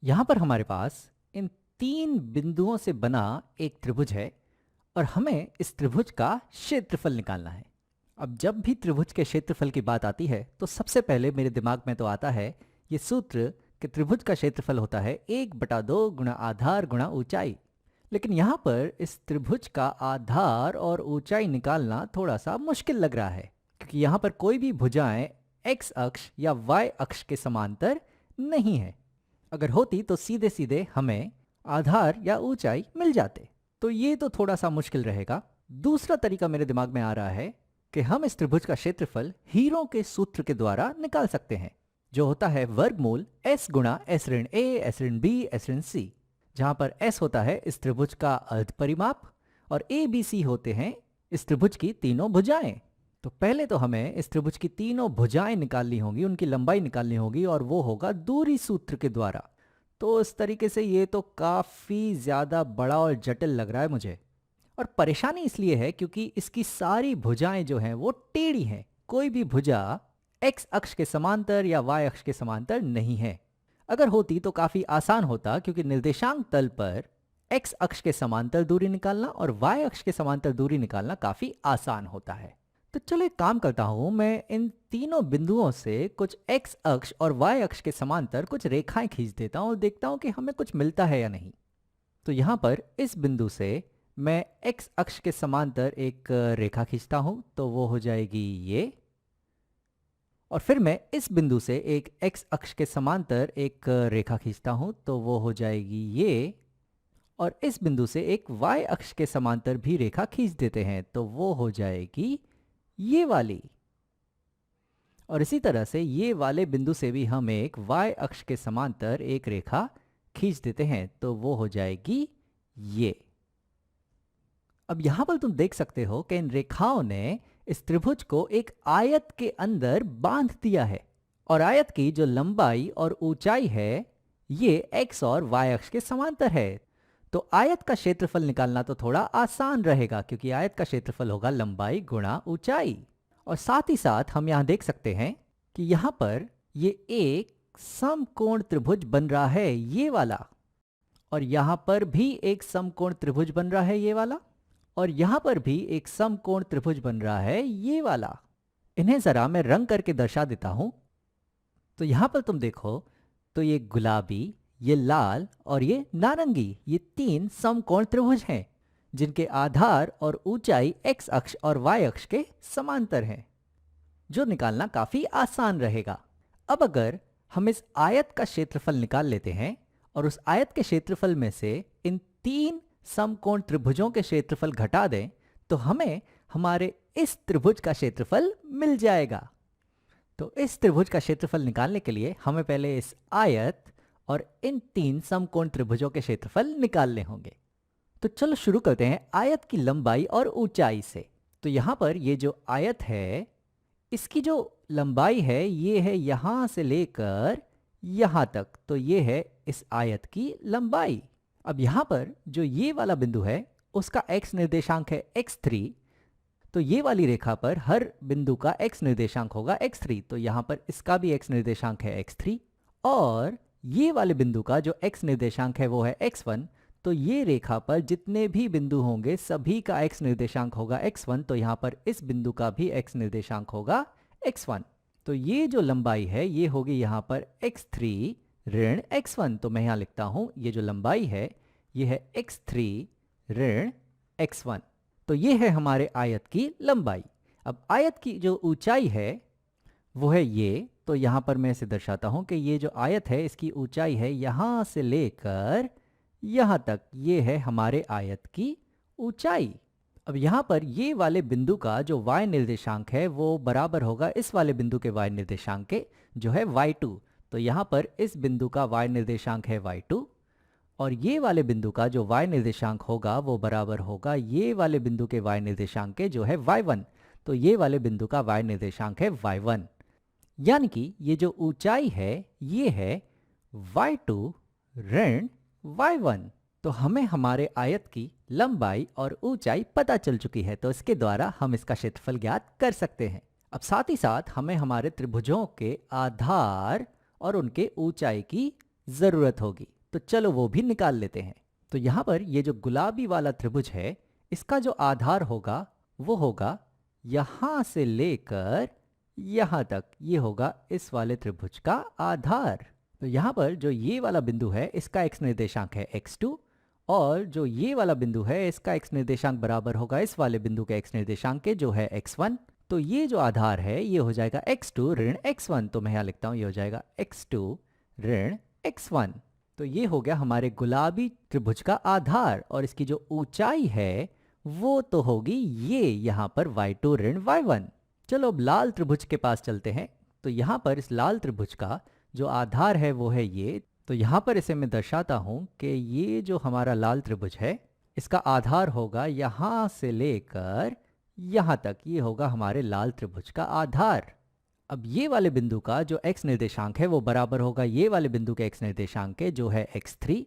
यहाँ पर हमारे पास इन तीन बिंदुओं से बना एक त्रिभुज है और हमें इस त्रिभुज का क्षेत्रफल निकालना है। अब जब भी त्रिभुज के क्षेत्रफल की बात आती है तो सबसे पहले मेरे दिमाग में तो आता है ये सूत्र कि त्रिभुज का क्षेत्रफल होता है 1/2 गुणा आधार गुणा ऊंचाई। लेकिन यहाँ पर इस त्रिभुज का आधार और ऊंचाई निकालना थोड़ा सा मुश्किल लग रहा है, क्योंकि यहाँ पर कोई भी भुजाएं x अक्ष या y अक्ष के समांतर नहीं है। अगर होती तो सीधे सीधे हमें आधार या ऊंचाई मिल जाते, तो ये तो थोड़ा सा मुश्किल रहेगा। दूसरा तरीका मेरे दिमाग में आ रहा है कि हम इस त्रिभुज का क्षेत्रफल हीरों के सूत्र के द्वारा निकाल सकते हैं, जो होता है वर्गमूल s गुणा s ऋण a s ऋण b s ऋण c, जहां पर s होता है इस त्रिभुज का अर्ध परिमाप और a b c होते हैं इस त्रिभुज की तीनों भुजाएं। तो पहले तो हमें इस त्रिभुज की तीनों भुजाएं निकालनी होंगी, उनकी लंबाई निकालनी होगी, और वो होगा दूरी सूत्र के द्वारा। तो इस तरीके से ये तो काफ़ी ज़्यादा बड़ा और जटिल लग रहा है मुझे। और परेशानी इसलिए है क्योंकि इसकी सारी भुजाएं जो हैं वो टेढ़ी हैं। कोई भी भुजा x अक्ष के समांतर या y अक्ष के समांतर नहीं है। अगर होती तो काफ़ी आसान होता, क्योंकि निर्देशांक तल पर x अक्ष के समांतर दूरी निकालना और y अक्ष के समांतर दूरी निकालना काफ़ी आसान होता है। तो चलो एक काम करता हूं, मैं इन तीनों बिंदुओं से कुछ x अक्ष और y अक्ष के समांतर कुछ रेखाएं खींच देता हूं और देखता हूं कि हमें कुछ मिलता है या नहीं। तो यहां पर इस बिंदु से मैं x अक्ष के समांतर एक रेखा खींचता हूं, तो वो हो जाएगी ये। और फिर मैं इस बिंदु से एक x अक्ष के समांतर एक रेखा खींचता हूं, तो वो हो जाएगी ये। और इस बिंदु से एक y अक्ष के समांतर भी रेखा खींच देते हैं, तो वो हो जाएगी ये वाली। और इसी तरह से ये वाले बिंदु से भी हम एक y अक्ष के समांतर एक रेखा खींच देते हैं, तो वो हो जाएगी ये। अब यहां पर तुम देख सकते हो कि इन रेखाओं ने इस त्रिभुज को एक आयत के अंदर बांध दिया है, और आयत की जो लंबाई और ऊंचाई है ये x और y अक्ष के समांतर है। तो आयत का क्षेत्रफल निकालना तो थोड़ा आसान रहेगा, क्योंकि आयत का क्षेत्रफल होगा लंबाई गुणा ऊंचाई। और साथ ही साथ हम यहां देख सकते हैं कि यहां पर ये एक समकोण त्रिभुज बन रहा है, ये वाला, और यहां पर भी एक समकोण त्रिभुज बन रहा है, ये वाला, और यहां पर भी एक समकोण त्रिभुज बन रहा है, ये वाला। इन्हें जरा मैं रंग करके दर्शा देता हूं। तो यहां पर तुम देखो तो ये गुलाबी, ये लाल और ये नारंगी, ये तीन समकोण त्रिभुज हैं, जिनके आधार और ऊंचाई x अक्ष और y अक्ष के समांतर हैं, जो निकालना काफी आसान रहेगा। अब अगर हम इस आयत का क्षेत्रफल निकाल लेते हैं और उस आयत के क्षेत्रफल में से इन तीन समकोण त्रिभुजों के क्षेत्रफल घटा दें, तो हमें हमारे इस त्रिभुज का क्षेत्रफल मिल जाएगा। तो इस त्रिभुज का क्षेत्रफल निकालने के लिए हमें पहले इस आयत और इन तीन समकोण त्रिभुजों के क्षेत्रफल निकालने होंगे। तो चलो शुरू करते हैं आयत की लंबाई और ऊंचाई से। तो यहां पर ये जो आयत है, इसकी जो लंबाई है ये है यहां से लेकर यहां तक, तो ये है इस आयत की लंबाई। अब यहां पर जो ये वाला बिंदु है उसका x निर्देशांक है x3, तो ये वाली रेखा पर हर बिंदु का x निर्देशांक होगा x3, तो यहां पर इसका भी x निर्देशांक है x3। और ये वाले बिंदु का जो x निर्देशांक है वो है x1, तो ये रेखा पर जितने भी बिंदु होंगे सभी का x निर्देशांक होगा x1, तो यहां पर इस बिंदु का भी x निर्देशांक होगा x1। तो ये जो लंबाई है ये होगी यहां पर x3 ऋण x1, तो मैं यहां लिखता हूं ये जो लंबाई है ये है x3 ऋण x1। तो ये है हमारे आयत की लंबाई। अब आयत की जो ऊंचाई है वो है ये, तो यहां पर मैं इसे दर्शाता हूं कि ये जो आयत है इसकी ऊंचाई है यहां से लेकर यहां तक, ये है हमारे आयत की ऊंचाई। अब यहां पर ये वाले बिंदु का जो y निर्देशांक है वो बराबर होगा इस वाले बिंदु के y निर्देशांक के, जो है y2। तो यहां पर इस बिंदु का y निर्देशांक है y2, और ये वाले बिंदु का जो y निर्देशांक होगा वो बराबर होगा ये वाले बिंदु के y निर्देशांक के, जो है y1। तो ये वाले बिंदु का y निर्देशांक है y1, यानी कि ये जो ऊंचाई है ये है y2 ऋण y1। तो हमें हमारे आयत की लंबाई और ऊंचाई पता चल चुकी है, तो इसके द्वारा हम इसका क्षेत्रफल ज्ञात कर सकते हैं। अब साथ ही साथ हमें हमारे त्रिभुजों के आधार और उनके ऊंचाई की ज़रूरत होगी, तो चलो वो भी निकाल लेते हैं। तो यहाँ पर ये जो गुलाबी वाला त्रिभुज है, इसका जो आधार होगा वो होगा यहाँ से लेकर यहाँ तक, ये होगा इस वाले त्रिभुज का आधार। तो यहाँ पर जो ये वाला बिंदु है इसका x निर्देशांक है x2, और जो ये वाला बिंदु है इसका x निर्देशांक बराबर होगा इस वाले बिंदु के x निर्देशांक के, जो है x1। तो ये जो आधार है ये हो जाएगा x2 ऋण x1, तो मैं यहाँ लिखता हूँ ये हो जाएगा x2 ऋण x1। तो ये हो गया हमारे गुलाबी त्रिभुज का आधार, और इसकी जो ऊंचाई है वो तो होगी ये यहाँ पर y2 ऋण y1। चलो अब लाल त्रिभुज के पास चलते हैं। तो यहाँ पर इस लाल त्रिभुज का जो आधार है वो है ये। तो यहाँ पर इसे मैं दर्शाता हूँ कि ये जो हमारा लाल त्रिभुज है इसका आधार होगा यहाँ से लेकर यहाँ तक, ये होगा हमारे लाल त्रिभुज का आधार। अब ये वाले बिंदु का जो x निर्देशांक है वो बराबर होगा ये वाले बिंदु के x निर्देशांक के, जो है x3,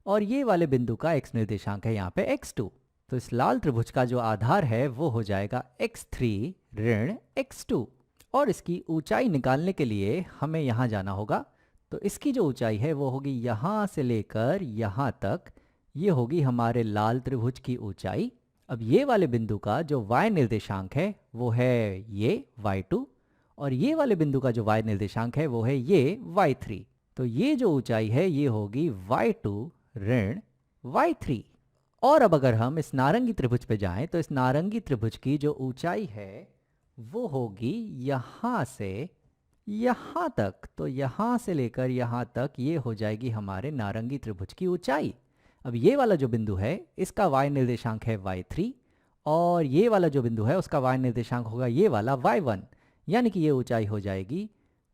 और ये वाले बिंदु का x निर्देशांक है यहाँ पे x2। तो इस लाल त्रिभुज का जो आधार है वो हो जाएगा x3 ऋण x2, और इसकी ऊंचाई निकालने के लिए हमें यहाँ जाना होगा। तो इसकी जो ऊंचाई है वो होगी यहाँ से लेकर यहाँ तक, ये होगी हमारे लाल त्रिभुज की ऊंचाई। अब ये वाले बिंदु का जो y निर्देशांक है वो है ये y2, और ये वाले बिंदु का जो y निर्देशांक है वो है ये y3। तो ये जो ऊंचाई है ये होगी y2 ऋण y3। और अब अगर हम इस नारंगी त्रिभुज पे जाएं तो इस नारंगी त्रिभुज की जो ऊंचाई है वो होगी यहाँ से यहाँ तक। तो यहाँ से लेकर यहाँ तक ये हो जाएगी हमारे नारंगी त्रिभुज की ऊंचाई। अब ये वाला जो बिंदु है इसका y निर्देशांक है y3, और ये वाला जो बिंदु है उसका y निर्देशांक होगा ये वाला y1, यानी कि ये ऊंचाई हो जाएगी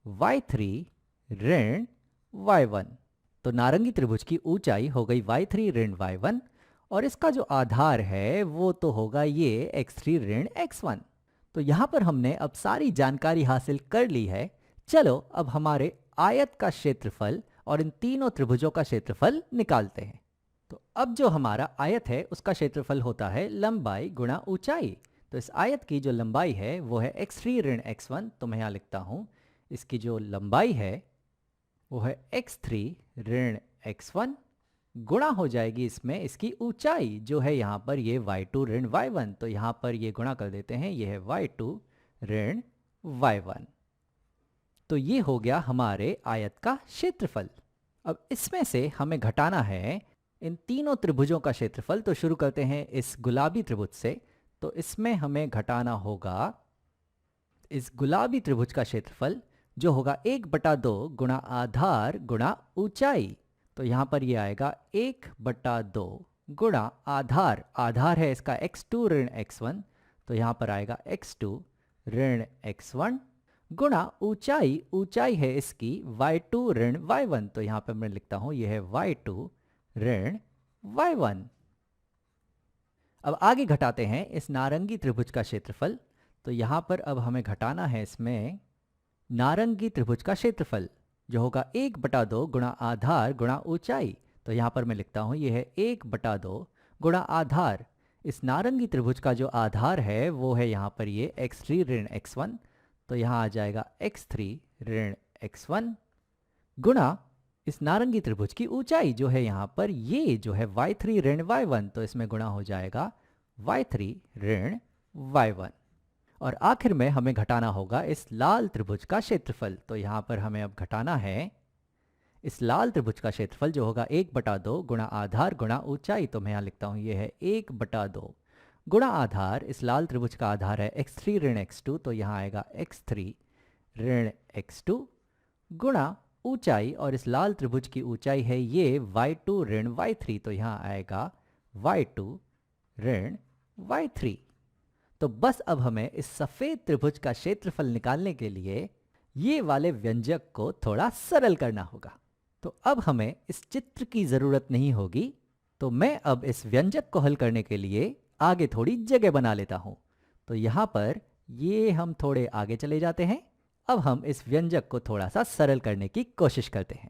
y3 ऋण y1। तो नारंगी त्रिभुज की ऊंचाई हो गई y3 ऋण y1, और इसका जो आधार है वो तो होगा ये x3 ऋण x1। तो यहाँ पर हमने अब सारी जानकारी हासिल कर ली है। चलो अब हमारे आयत का क्षेत्रफल और इन तीनों त्रिभुजों का क्षेत्रफल निकालते हैं। तो अब जो हमारा आयत है उसका क्षेत्रफल होता है लंबाई गुणा ऊंचाई। तो इस आयत की जो लंबाई है वो है x3 ऋण x1, तो मैं यहाँ लिखता हूँ इसकी जो लंबाई है वो है x3 ऋण x1 गुणा हो जाएगी इसमें इसकी ऊंचाई, जो है यहाँ पर ये y2 ऋण y1। तो यहाँ पर ये गुणा कर देते हैं, ये है y2 ऋण y1। तो ये हो गया हमारे आयत का क्षेत्रफल। अब इसमें से हमें घटाना है इन तीनों त्रिभुजों का क्षेत्रफल। तो शुरू करते हैं इस गुलाबी त्रिभुज से। तो इसमें हमें घटाना होगा इस गुलाबी त्रिभुज का क्षेत्रफल, जो होगा 1/2 गुणा आधार गुणा ऊंचाई। तो यहाँ पर ये आएगा 1/2 गुणा आधार, आधार है इसका x2 ऋण x1, तो यहाँ पर आएगा x2 ऋण x1 गुणा ऊंचाई, ऊंचाई है इसकी y2 ऋण y1, तो यहाँ पर मैं लिखता हूँ ये है y2 ऋण y1। अब आगे घटाते हैं इस नारंगी त्रिभुज का क्षेत्रफल। तो यहाँ पर अब हमें घटाना है इसमें नारंगी त्रिभुज का क्षेत्रफल, जो होगा 1/2 गुणा आधार गुणा ऊंचाई। तो यहाँ पर मैं लिखता हूँ ये है 1/2 गुणा आधार। इस नारंगी त्रिभुज का जो आधार है वो है यहाँ पर ये x3 ऋण x1, तो यहाँ आ जाएगा x3 ऋण x1 गुणा इस नारंगी त्रिभुज की ऊंचाई, जो है यहाँ पर ये जो है y3 ऋण y1, तो इसमें गुणा हो जाएगा y3 ऋण y1। और आखिर में हमें घटाना होगा इस लाल त्रिभुज का क्षेत्रफल। तो यहाँ पर हमें अब घटाना है इस लाल त्रिभुज का क्षेत्रफल, जो होगा 1/2 गुणा आधार गुणा ऊंचाई। तो मैं यहाँ लिखता हूँ ये है 1/2 गुणा आधार। इस लाल त्रिभुज का आधार है x3 ऋण x2, तो यहाँ आएगा x3 ऋण x2 गुणा ऊंचाई, और इस लाल त्रिभुज की ऊंचाई है ये y2 ऋण y3, तो यहाँ आएगा y2 ऋण y3। तो बस अब हमें इस सफेद त्रिभुज का क्षेत्रफल निकालने के लिए ये वाले व्यंजक को थोड़ा सरल करना होगा। तो अब हमें इस चित्र की जरूरत नहीं होगी। तो मैं अब इस व्यंजक को हल करने के लिए आगे थोड़ी जगह बना लेता हूं। तो यहाँ पर ये हम थोड़े आगे चले जाते हैं। अब हम इस व्यंजक को थोड़ा सा सरल करने की कोशिश करते हैं।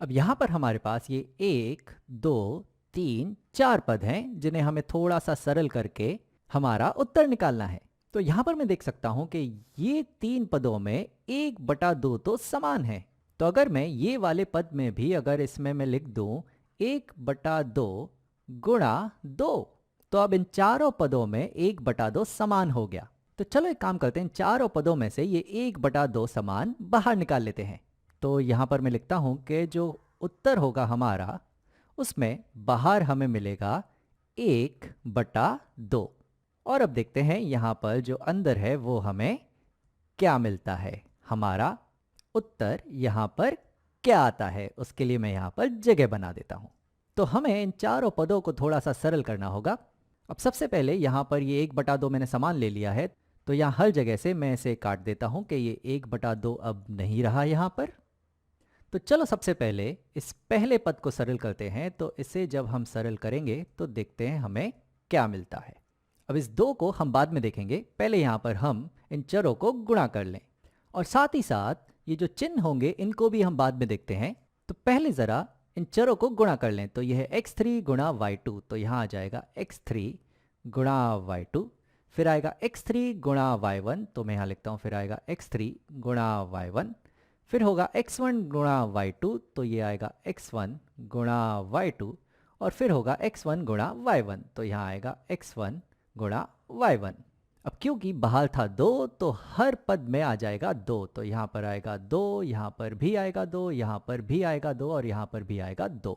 अब यहाँ पर हमारे पास ये 1, 2, 3, 4 पद हैं जिन्हें हमें थोड़ा सा सरल करके हमारा उत्तर निकालना है। तो यहाँ पर मैं देख सकता हूं कि ये 3 पदों में 1/2 तो समान है। तो अगर मैं ये वाले पद में भी अगर इसमें मैं लिख दूं 1/2 गुणा 2, तो अब इन चारों पदों में 1/2 समान हो गया। तो चलो एक काम करते हैं, इन चारों पदों में से ये 1/2 समान बाहर निकाल लेते हैं। तो यहाँ पर मैं लिखता हूँ कि जो उत्तर होगा हमारा, उसमें बाहर हमें मिलेगा 1/2। और अब देखते हैं यहाँ पर जो अंदर है वो हमें क्या मिलता है। हमारा उत्तर यहाँ पर क्या आता है, उसके लिए मैं यहाँ पर जगह बना देता हूँ। तो हमें इन चारों पदों को थोड़ा सा सरल करना होगा। अब सबसे पहले यहाँ पर ये 1/2 मैंने समान ले लिया है, तो यहाँ हर जगह से मैं इसे काट देता हूँ कि ये 1/2 अब नहीं रहा यहाँ पर। तो चलो सबसे पहले इस पहले पद को सरल करते हैं। तो इसे जब हम सरल करेंगे तो देखते हैं हमें क्या मिलता है। अब इस 2 को हम बाद में देखेंगे, पहले यहाँ पर हम इन चरों को गुणा कर लें, और साथ ही साथ ये जो चिन्ह होंगे इनको भी हम बाद में देखते हैं। तो पहले ज़रा इन चरों को गुणा कर लें। तो यह है x3 गुणा y2, तो यहाँ आ जाएगा x3 गुणा y2। फिर आएगा x3 गुणा y1, तो मैं यहाँ लिखता हूँ, फिर आएगा x3 गुणा y1। फिर होगा x1 गुणा y2, तो ये आएगा x1 गुणा y2। और फिर होगा x1 गुणा y1, तो यहाँ आएगा x1 गुणा y1। अब क्योंकि बाहर था 2, तो हर पद में आ जाएगा 2, तो यहाँ पर आएगा 2, यहाँ पर भी आएगा 2, यहाँ पर भी आएगा 2, और यहाँ पर भी आएगा 2।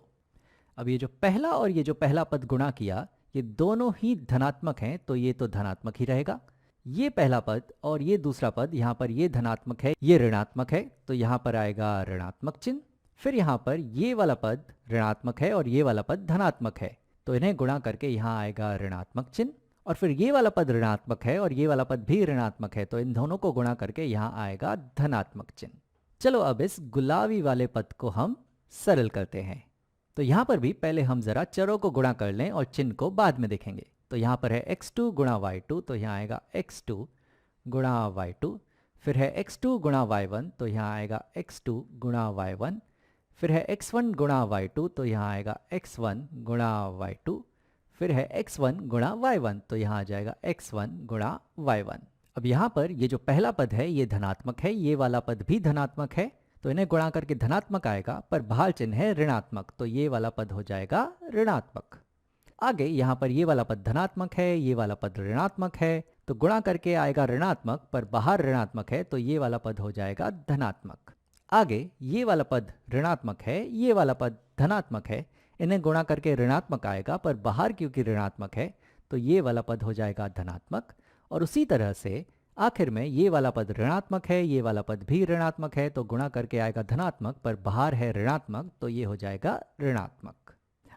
अब ये जो पहला और ये जो पहला पद गुणा किया, ये दोनों ही धनात्मक हैं, तो ये तो धनात्मक ही रहेगा। ये पहला पद और ये दूसरा पद, यहाँ पर ये धनात्मक है, ये ऋणात्मक है, तो यहाँ पर आएगा ऋणात्मक चिन्ह। फिर यहाँ पर ये वाला पद ऋणात्मक है और ये वाला पद धनात्मक है, तो इन्हें गुणा करके यहाँ आएगा ऋणात्मक चिन्ह। और फिर ये वाला पद ऋणात्मक है और ये वाला पद भी ऋणात्मक है, तो इन दोनों को गुणा करके यहाँ आएगा धनात्मक चिन्ह। चलो अब इस गुलाबी वाले पद को हम सरल करते हैं। तो यहाँ पर भी पहले हम जरा चरों को गुणा कर लें और चिन्ह को बाद में देखेंगे। तो यहाँ पर है x2 गुणा y2, तो यहाँ आएगा x2 गुणा y2। फिर है x2 गुणा y1, तो यहाँ आएगा x2 गुणा y1। फिर है x1 गुणा y2, तो यहाँ आएगा x1 गुणा y2। फिर है x1 गुणा y1, तो यहाँ आ जाएगा x1 गुणा y1। अब यहाँ पर ये जो पहला पद है ये धनात्मक है, ये वाला पद भी धनात्मक है, तो इन्हें गुणा करके धनात्मक आएगा, पर भाल चिन्ह है ऋणात्मक, तो ये वाला पद हो जाएगा ऋणात्मक। आगे यहाँ पर ये वाला पद धनात्मक है, ये वाला पद ऋणात्मक है, तो गुणा करके आएगा ऋणात्मक, पर बाहर ऋणात्मक है, तो ये वाला पद हो जाएगा धनात्मक। आगे ये वाला पद ऋणात्मक है, ये वाला पद धनात्मक है, इन्हें गुणा करके ऋणात्मक आएगा, पर बाहर क्योंकि ऋणात्मक है, तो ये वाला पद हो जाएगा धनात्मक। और उसी तरह से आखिर में ये वाला पद ऋणात्मक है, ये वाला पद भी ऋणात्मक है, तो गुणा करके आएगा धनात्मक, पर बाहर है ऋणात्मक, तो ये हो जाएगा ऋणात्मक।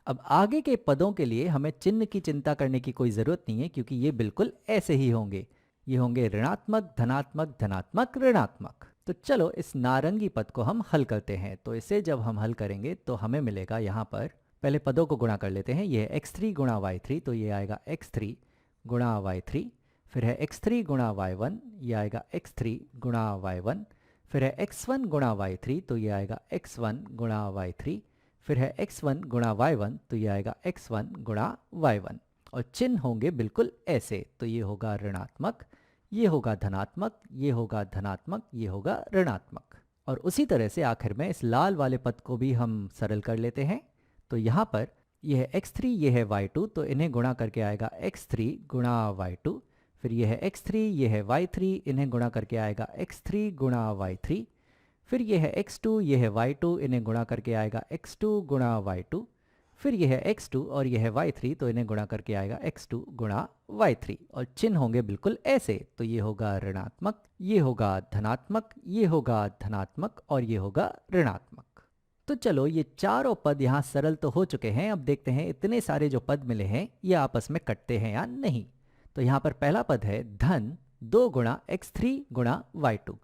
अब आगे के पदों के लिए हमें चिन्ह की चिंता करने की कोई ज़रूरत नहीं है, क्योंकि ये बिल्कुल ऐसे ही होंगे। ये होंगे ऋणात्मक धनात्मक धनात्मक ऋणात्मक। तो चलो इस नारंगी पद को हम हल करते हैं। तो इसे जब हम हल करेंगे तो हमें मिलेगा, यहाँ पर पहले पदों को गुणा कर लेते हैं। ये है x3 गुणा y3, तो ये आएगा x3 गुणा y3। फिर है x3 गुणा y1, ये आएगा x3 गुणा y1। फिर है x1 गुणा y3, तो ये आएगा x1 गुणा y3। फिर है x1 गुणा y1, तो ये आएगा x1 गुणा y1। और चिन्ह होंगे बिल्कुल ऐसे, तो ये होगा ऋणात्मक, ये होगा धनात्मक, ये होगा धनात्मक, ये होगा ऋणात्मक। और उसी तरह से आखिर में इस लाल वाले पद को भी हम सरल कर लेते हैं। तो यहाँ पर यह है x3, ये है y2, तो इन्हें गुणा करके आएगा x3 गुणा y2। फिर यह है x3, ये है y3, इन्हें गुणा करके आएगा x3 गुणा y3। फिर यह है x2, ये है y2, इन्हें गुणा करके आएगा x2 गुणा y2। फिर यह है x2 और यह है y3, तो इन्हें गुणा करके आएगा x2 गुणा y3। और चिन्ह होंगे बिल्कुल ऐसे, तो ये होगा ऋणात्मक, ये होगा धनात्मक, ये होगा धनात्मक, और ये होगा ऋणात्मक। तो चलो ये चारों पद यहाँ सरल तो हो चुके हैं। अब देखते हैं इतने सारे जो पद मिले हैं ये आपस में कटते हैं या नहीं। तो यहाँ पर पहला पद है धन 2 गुणा x3 गुणा y2।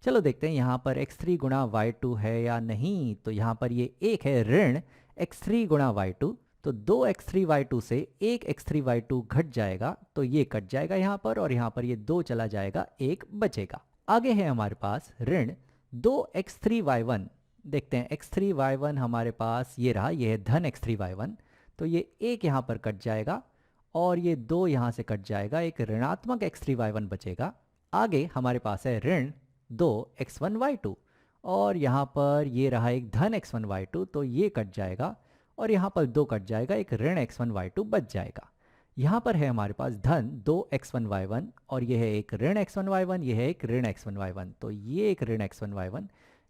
चलो देखते हैं यहाँ पर x3 गुणा y2 है या नहीं। तो यहाँ पर ये एक है ऋण x3 गुणा y2, तो 2x3 y2 से 1x3 y2 घट जाएगा, तो ये कट जाएगा यहाँ पर, और यहाँ पर ये 2 चला जाएगा, 1 बचेगा। आगे है हमारे पास ऋण 2x3 y1। देखते हैं x3 y1 हमारे पास ये रहा, ये है धन x3 y1, तो ये 1 यहाँ पर कट जाएगा और ये 2 यहाँ से कट जाएगा, एक ऋणात्मक x3 y1 बचेगा। आगे हमारे पास है ऋण 2x1 y2, और यहाँ पर ये रहा एक धन x1 y2, तो ये कट जाएगा और यहाँ पर 2 कट जाएगा, एक ऋण x1 y2 बच जाएगा। यहाँ पर है हमारे पास धन 2x1 y1 और ये है एक ऋण x1 y1, ये है एक ऋण x1 y1, तो ये एक ऋण x1 y1,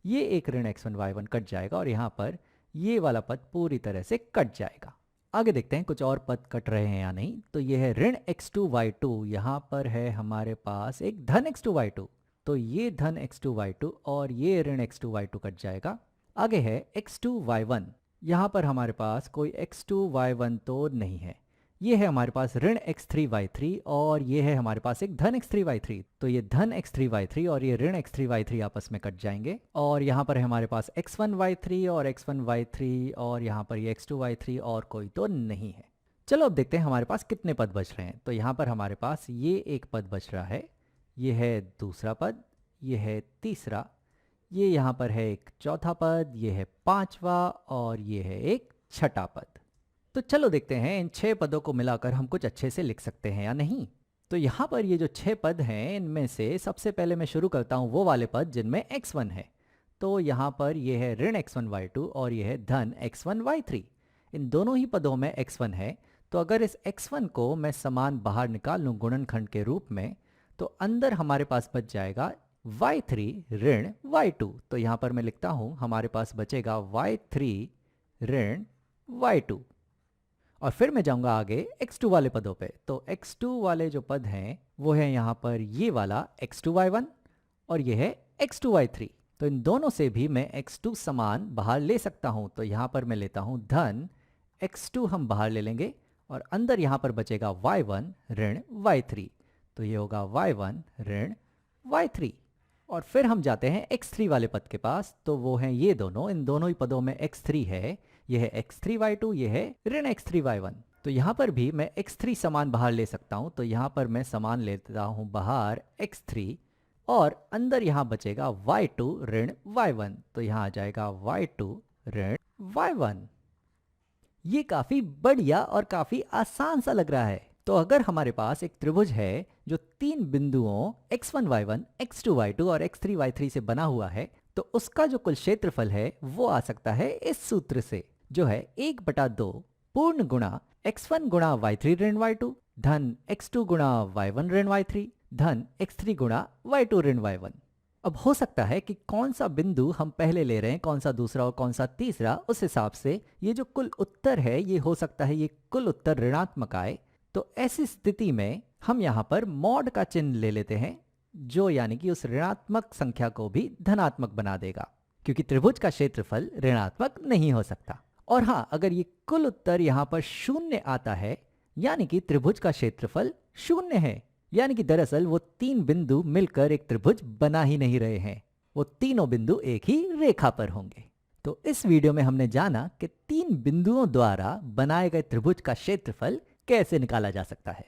ये एक ऋण x1 y1 कट जाएगा और यहाँ पर ये वाला पद पूरी तरह से कट जाएगा। आगे देखते हैं कुछ और पद कट रहे हैं या नहीं। तो ये है ऋण x2 y2, यहाँ पर है हमारे पास एक धन x2 y2, तो ये धन x2 y2 और ये ऋण x2 y2 कट जाएगा। आगे है x2 y1, यहाँ पर हमारे पास कोई x2 y1 तो नहीं है। ये है हमारे पास ऋण x3 y3 और ये है हमारे पास एक धन x3 y3, तो ये धन x3 y3 और ये ऋण x3 y3 आपस में कट जाएंगे। और यहाँ पर है हमारे पास x1 y3 और x1 y3 और यहाँ पर ये x2 y3 और कोई तो नहीं है। चलो अब देखते हैं हमारे पास कितने पद बच रहे हैं। तो यहाँ पर हमारे पास ये एक पद बच रहा है, ये है दूसरा पद, ये है तीसरा, ये यहाँ पर है एक चौथा पद, ये है पांचवा और ये है एक छठा पद। तो चलो देखते हैं इन 6 पदों को मिलाकर हम कुछ अच्छे से लिख सकते हैं या नहीं। तो यहाँ पर ये जो 6 पद हैं इनमें से सबसे पहले मैं शुरू करता हूँ वो वाले पद जिनमें x1 है। तो यहाँ पर ये है ऋण x1 y2 और ये है धन x1 y3। इन दोनों ही पदों में x1 है, तो अगर इस x1 को मैं समान बाहर निकाल लूँ गुणनखंड के रूप में, तो अंदर हमारे पास बच जाएगा y3 ऋण y2। तो यहाँ पर मैं लिखता हूँ हमारे पास बचेगा y3 ऋण y2। और फिर मैं जाऊंगा आगे x2 वाले पदों पे। तो x2 वाले जो पद हैं वो है यहाँ पर ये वाला x2 y1 और ये है x2 y3। तो इन दोनों से भी मैं x2 समान बाहर ले सकता हूँ। तो यहाँ पर मैं लेता हूँ धन x2 हम बाहर ले लेंगे और अंदर यहाँ पर बचेगा y1 ऋण y3। तो ये होगा y1 ऋण y3। और फिर हम जाते हैं x3 वाले पद के पास। तो वो हैं ये दोनों, इन दोनों ही पदों में x3 है, ये है x3 y2, ये है ऋण x3 y1। तो यहाँ पर भी मैं x3 समान बाहर ले सकता हूँ। तो यहाँ पर मैं समान लेता हूँ बाहर x3 और अंदर यहाँ बचेगा y2 ऋण y1। तो यहाँ आ जाएगा y2 ऋण y1। ये काफी बढ़िया और काफी आसान सा लग रहा है। तो अगर हमारे पास एक त्रिभुज है जो 3 बिंदुओं x1 y1, x2 y2 और x3 y3 से बना हुआ है, तो उसका जो कुल क्षेत्रफल है वो आ सकता है इस सूत्र से, जो है 1/2 पूर्ण गुणा x1 गुणा y3 ऋण y2 धन x2 गुणा y1 ऋण y3 धन x3 गुणा y2 ऋण y1। अब हो सकता है कि कौन सा बिंदु हम पहले ले रहे हैं, कौन सा दूसरा और कौन सा तीसरा, उस हिसाब से ये जो कुल उत्तर है ये हो सकता है ये कुल उत्तर ऋणात्मक आए। तो ऐसी स्थिति में हम यहाँ पर मॉड का चिन्ह ले लेते हैं, जो यानी कि उस ऋणात्मक संख्या को भी धनात्मक बना देगा, क्योंकि त्रिभुज का क्षेत्रफल ऋणात्मक नहीं हो सकता। और हाँ, अगर ये कुल उत्तर यहाँ पर 0 आता है, यानी कि त्रिभुज का क्षेत्रफल 0 है, यानी कि दरअसल वो 3 बिंदु मिलकर एक त्रिभुज बना ही नहीं रहे हैं, वो तीनों बिंदु एक ही रेखा पर होंगे। तो इस वीडियो में हमने जाना कि 3 बिंदुओं द्वारा बनाए गए त्रिभुज का क्षेत्रफल कैसे निकाला जा सकता है।